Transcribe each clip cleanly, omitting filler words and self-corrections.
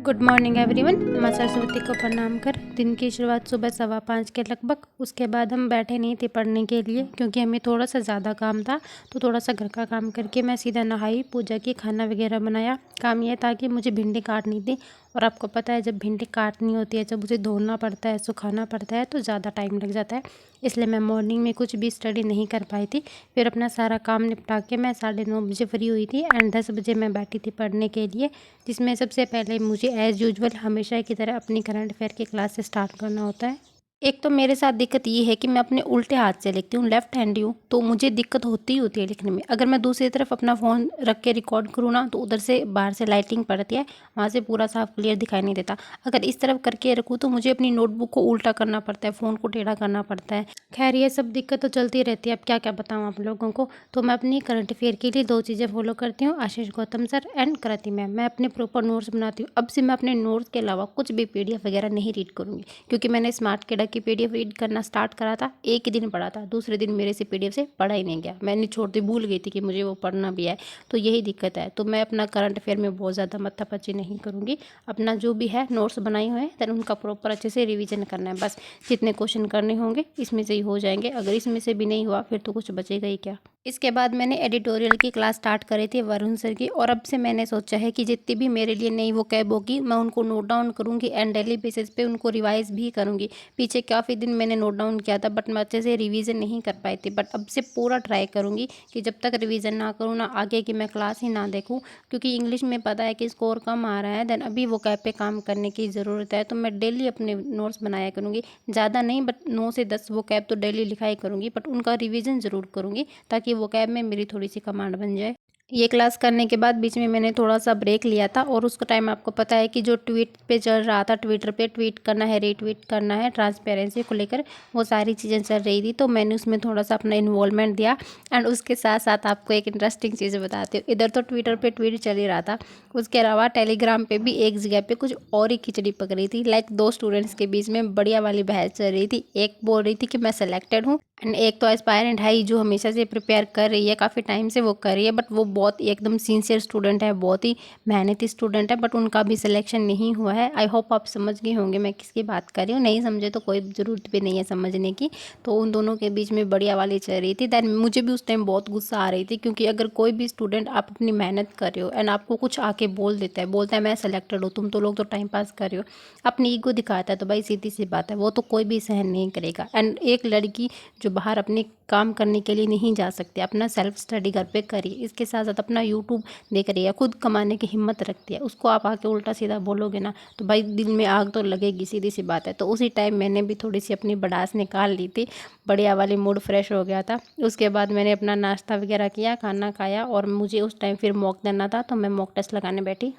Good morning everyone. माँ सरस्वती को प्रणाम कर दिन की शुरुआत सुबह 5:15 के लगभग। उसके बाद हम बैठे नहीं थे पढ़ने के लिए, क्योंकि हमें थोड़ा सा ज़्यादा काम था। तो थोड़ा सा घर का काम करके मैं सीधा नहाई, पूजा की, खाना वगैरह बनाया। काम यह था कि मुझे भिंडी काटनी थी, और आपको पता है जब भिंडी काटनी होती है, जब उसे धोना पड़ता है, सुखाना पड़ता है, तो ज़्यादा टाइम लग जाता है। इसलिए मैं मॉर्निंग में कुछ भी स्टडी नहीं कर पाई थी। फिर अपना सारा काम निपटा के मैं 9:30 बजे फ्री हुई थी, एंड 10 बजे मैं बैठी थी पढ़ने के लिए, जिसमें सबसे पहले मुझे एज़ यूजुअल हमेशा की तरह अपनी करंट अफेयर की क्लास से स्टार्ट करना होता है। एक तो मेरे साथ दिक्कत ये है कि मैं अपने उल्टे हाथ से लिखती हूँ, लेफ्ट हैंडी हूँ, तो मुझे दिक्कत होती ही होती है लिखने में। अगर मैं दूसरी तरफ अपना फ़ोन रख के रिकॉर्ड करूँ ना, तो उधर से बाहर से लाइटिंग पड़ती है, वहाँ से पूरा साफ क्लियर दिखाई नहीं देता। अगर इस तरफ करके रखूँ तो मुझे अपनी नोटबुक को उल्टा करना पड़ता है, फ़ोन को टेढ़ा करना पड़ता है। खैर ये सब दिक्कत तो चलती रहती है, अब क्या क्या बताऊँ आप लोगों को। तो मैं अपनी करंट अफेयर के लिए 2 चीज़ें फॉलो करती हूँ, Ashish Gautam sir and Kriti ma'am. मैं अपने प्रॉपर नोट्स बनाती हूँ। अब से मैं अपने नोट्स के अलावा कुछ भी PDF वगैरह नहीं रीड करूँगी, क्योंकि मैंने स्मार्ट किडा की PDF रीड करना स्टार्ट करा था। एक ही दिन पढ़ा था, दूसरे दिन मेरे से PDF से पढ़ा ही नहीं गया। मैंने छोड़ दी, भूल गई थी कि मुझे वो पढ़ना भी है। तो यही दिक्कत है। तो मैं अपना करंट अफेयर में बहुत ज़्यादा माथापच्ची नहीं करूँगी। अपना जो भी है नोट्स बनाए हुए हैं, देन उनका प्रॉपर अच्छे से रिवीजन करना है। बस जितने क्वेश्चन करने होंगे इसमें से ही हो जाएंगे। अगर इसमें से भी नहीं हुआ फिर तो कुछ बचेगा ही क्या। इसके बाद मैंने एडिटोरियल की क्लास स्टार्ट करी थी वरुण सर की, और अब से मैंने सोचा है कि जितनी भी मेरे लिए नई वोकैब होगी मैं उनको नोट डाउन करूँगी, एंड डेली बेसिस पे उनको रिवाइज भी करूँगी। पीछे काफ़ी दिन मैंने नोट डाउन किया था, बट मैं अच्छे से रिवीजन नहीं कर पाई थी। बट अब से पूरा ट्राई करूँगी कि जब तक रिवीजन ना करूँ ना, आगे की मैं क्लास ही ना देखूँ, क्योंकि इंग्लिश में पता है कि स्कोर कम आ रहा है। देन अभी वोकैब पे काम करने की ज़रूरत है। तो मैं डेली अपने नोट्स बनाया करूँगी, ज़्यादा नहीं बट 9 से 10 वोकैब तो डेली लिखाई करूँगी, बट उनका रिवीजन ज़रूर करूँगी, ताकि वोकैब में मेरी थोड़ी सी कमांड बन जाए। ये क्लास करने के बाद बीच में मैंने थोड़ा सा ब्रेक लिया था, और उसका टाइम आपको पता है कि जो ट्वीट पे चल रहा था, ट्विटर पे ट्वीट करना है, रीट्वीट करना है, ट्रांसपेरेंसी को लेकर वो सारी चीज़ें चल रही थी। तो मैंने उसमें थोड़ा सा अपना इन्वॉल्वमेंट दिया। एंड उसके साथ साथ आपको एक इंटरेस्टिंग चीज़ बताती हूँ। इधर तो ट्विटर पे ट्वीट चल ही रहा था, उसके अलावा टेलीग्राम पे भी एक जगह पे कुछ और ही खिचड़ी पक रही थी। लाइक 2 स्टूडेंट्स के बीच में बढ़िया वाली बहस चल रही थी। एक बोल रही थी कि मैं सेलेक्टेड हूँ, एंड एक तो एस्पायरेंट है ही, जो हमेशा से प्रिपेयर कर रही है, काफ़ी टाइम से वो कर रही है, बट वो बहुत एकदम सिंसियर स्टूडेंट है, बहुत ही मेहनती स्टूडेंट है, बट उनका भी सिलेक्शन नहीं हुआ है। आई होप आप समझ गए होंगे मैं किसकी बात कर रही हूँ। नहीं समझे तो कोई ज़रूरत भी नहीं है समझने की। तो उन दोनों के बीच में बढ़िया वाली चल रही थी। दैन मुझे भी उस टाइम बहुत गुस्सा आ रही थी, क्योंकि अगर कोई भी स्टूडेंट आप अपनी मेहनत कर रहे हो एंड आपको कुछ आके बोल देता है, बोलता है मैं सेलेक्टेड हूँ, तुम तो लोग तो टाइम पास कर रहे हो, अपनी ईगो दिखाता है, तो भाई सीधी सी बात है, वो तो कोई भी सहन नहीं करेगा। एंड एक लड़की जो बाहर अपने काम करने के लिए नहीं जा सकती, अपना सेल्फ स्टडी घर पे करिए, इसके साथ साथ अपना यूट्यूब देख रही है, खुद कमाने की हिम्मत रखती है, उसको आप आके उल्टा सीधा बोलोगे ना, तो भाई दिल में आग तो लगेगी, सीधी सी बात है। तो उसी टाइम मैंने भी थोड़ी सी अपनी भड़ास निकाल ली थी, बढ़िया वाली मूड फ्रेश हो गया था। उसके बाद मैंने अपना नाश्ता वगैरह किया, खाना खाया, और मुझे उस टाइम फिर मॉक देना था, तो मैं मॉक टेस्ट लगाने बैठी।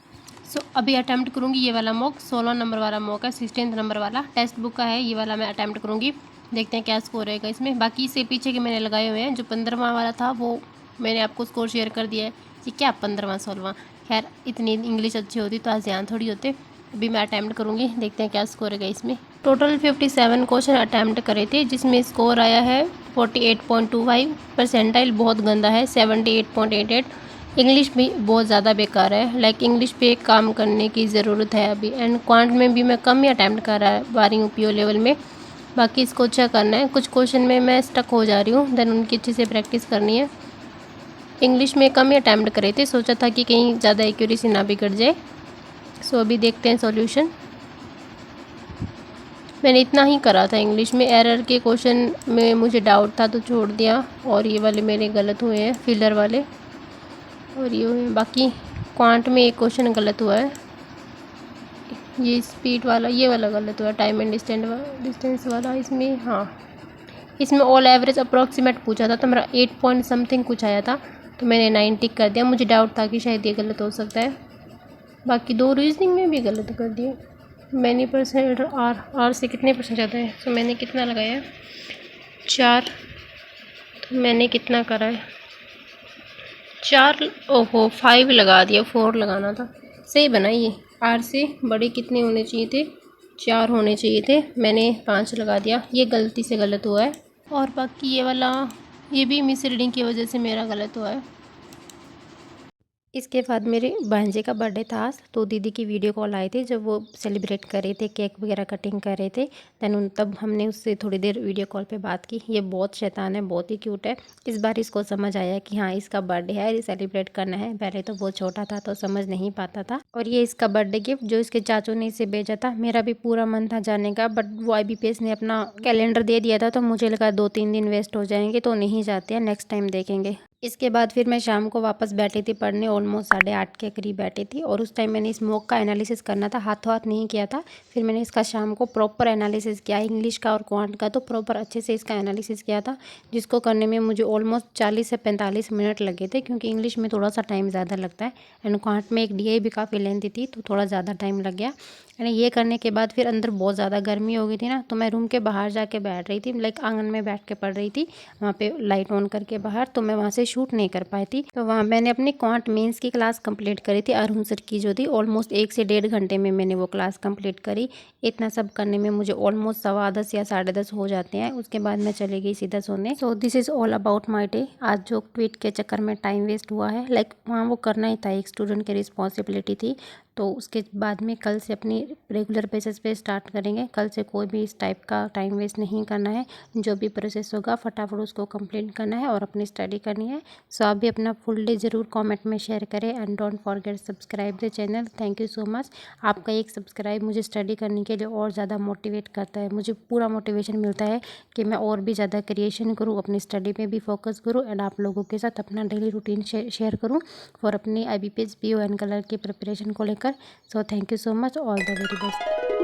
अभी अटैम्प्ट करूँगी ये वाला मॉक, 16 नंबर वाला मॉक है, 16 नंबर वाला टेक्स्ट बुक का है, ये वाला मैं अटैम्प्ट करूँगी। देखते हैं क्या स्कोर रहेगा इसमें। बाकी इससे पीछे के मैंने लगाए हुए हैं, जो 15वां वाला था वो मैंने आपको स्कोर शेयर कर दिया है। ये क्या 15वां 16वां, खैर इतनी इंग्लिश अच्छी होती तो आज ध्यान थोड़ी होते। अभी मैं अटैम्प्ट करूँगी, देखते हैं क्या स्कोर रहेगा इसमें। टोटल 57 क्वेश्चन अटैम्प्ट करे थे, जिसमें स्कोर आया है 48.25। परसेंटाइल बहुत गंदा है, 78.88। इंग्लिश भी बहुत ज़्यादा बेकार है, लाइक इंग्लिश पे काम करने की ज़रूरत है अभी। एंड क्वांट में भी मैं कम ही अटैम्प्ट कर पा रही हूँ PO लेवल में। बाकी इसको अच्छा करना है। कुछ क्वेश्चन में मैं स्टक हो जा रही हूँ, देन उनकी अच्छे से प्रैक्टिस करनी है। इंग्लिश में कम ही अटैम्प्ट करे थे, सोचा था कि कहीं ज़्यादा एक्यूरेसी ना बिगड़ जाए। अभी देखते हैं सॉल्यूशन। मैंने इतना ही करा था इंग्लिश में, एरर के क्वेश्चन में मुझे डाउट था तो छोड़ दिया, और ये वाले मेरे गलत हुए हैं, फिलर वाले, और ये हुए हैं। बाकी क्वांट में एक क्वेश्चन गलत हुआ है, ये स्पीड वाला, ये वाला गलत हुआ है, टाइम एंड डिस्टेंस वाला। इसमें हाँ, इसमें ऑल एवरेज अप्रॉक्सीमेट पूछा था, तो मेरा 8 पॉइंट समथिंग कुछ आया था, तो मैंने 9 टिक कर दिया। मुझे डाउट था कि शायद ये गलत हो सकता है। बाकी 2 रीजनिंग में भी गलत कर दिए। मैंने परसेंट आर से कितने परसेंट ज़्यादा है, तो मैंने कितना लगाया 4, तो मैंने कितना करा है 4, ओहो 5 लगा दिया, 4 लगाना था। सही बनाइए, आर से बड़े कितने होने चाहिए थे, 4 होने चाहिए थे, मैंने 5 लगा दिया, ये गलती से गलत हुआ है। और बाकी ये वाला, ये भी मिस रीडिंग की वजह से मेरा गलत हुआ है। इसके बाद मेरे भांजे का बर्थडे था आज, तो दीदी की वीडियो कॉल आई थी जब वो सेलिब्रेट कर रहे थे, केक वगैरह कटिंग कर रहे थे। तब हमने उससे थोड़ी देर वीडियो कॉल पे बात की। ये बहुत शैतान है, बहुत ही क्यूट है। इस बार इसको समझ आया कि हाँ इसका बर्थडे है, ये सेलिब्रेट करना है। पहले तो बहुत छोटा था तो समझ नहीं पाता था। और ये इसका बर्थडे गिफ्ट जो इसके चाचू ने इसे भेजा था। मेरा भी पूरा मन था जाने का, बट वो IBPS ने अपना कैलेंडर दे दिया था, तो मुझे लगा 2-3 दिन वेस्ट हो जाएंगे, तो नहीं जाते हैं, नेक्स्ट टाइम देखेंगे। इसके बाद फिर मैं शाम को वापस बैठी थी पढ़ने, ऑलमोस्ट 8:30 के करीब बैठी थी। और उस टाइम मैंने स्मोक का एनालिसिस करना था, हाथों हाथ नहीं किया था। फिर मैंने इसका शाम को प्रॉपर एनालिसिस किया, इंग्लिश का और क्वांट का, तो प्रॉपर अच्छे से इसका एनालिसिस किया था, जिसको करने में मुझे ऑलमोस्ट 40 से 45 मिनट लगे थे, क्योंकि इंग्लिश में थोड़ा सा टाइम ज़्यादा लगता है एंड क्वांट में एक DI भी काफ़ी लेंथी थी, तो थोड़ा ज़्यादा टाइम लग गया। एंड ये करने के बाद फिर अंदर बहुत ज़्यादा गर्मी हो गई थी ना, तो मैं रूम के बाहर जाके बैठ रही थी, लाइक आंगन में बैठ के पढ़ रही थी, वहाँ पे लाइट ऑन करके बाहर, तो मैं वहाँ से शूट नहीं कर पाई थी। तो वहाँ मैंने अपनी क्वांट मेंस की क्लास कंप्लीट करी थी, अरुण सर की जो थी। ऑलमोस्ट 1 से 1.5 घंटे में मैंने वो क्लास कंप्लीट करी। इतना सब करने में मुझे ऑलमोस्ट 10:15 या 10:30 हो जाते हैं। उसके बाद मैं चली गई सीधा सोने। So this is all about my day. आज जो ट्वीट के चक्कर में टाइम वेस्ट हुआ है, लाइक वहाँ वो करना ही था, एक स्टूडेंट की रिस्पॉन्सिबिलिटी थी। तो उसके बाद में कल से अपनी रेगुलर बेसिस पे स्टार्ट करेंगे। कल से कोई भी इस टाइप का टाइम वेस्ट नहीं करना है, जो भी प्रोसेस होगा फटाफट उसको कंप्लीट करना है और अपनी स्टडी करनी है। सो आप भी अपना फुल डे ज़रूर कमेंट में शेयर करें and don't forget subscribe the channel. Thank you so much. आपका एक सब्सक्राइब मुझे स्टडी करने के लिए और ज़्यादा मोटिवेट करता है, मुझे पूरा मोटिवेशन मिलता है कि मैं और भी ज़्यादा क्रिएशन करूँ, अपनी स्टडी पे भी फोकस करूँ एंड आप लोगों के साथ अपना डेली रूटीन शेयर करूँ फॉर अपनी IBPS PO एंड कलर की प्रिपरेशन को लेकर। So thank you so much, all the very best.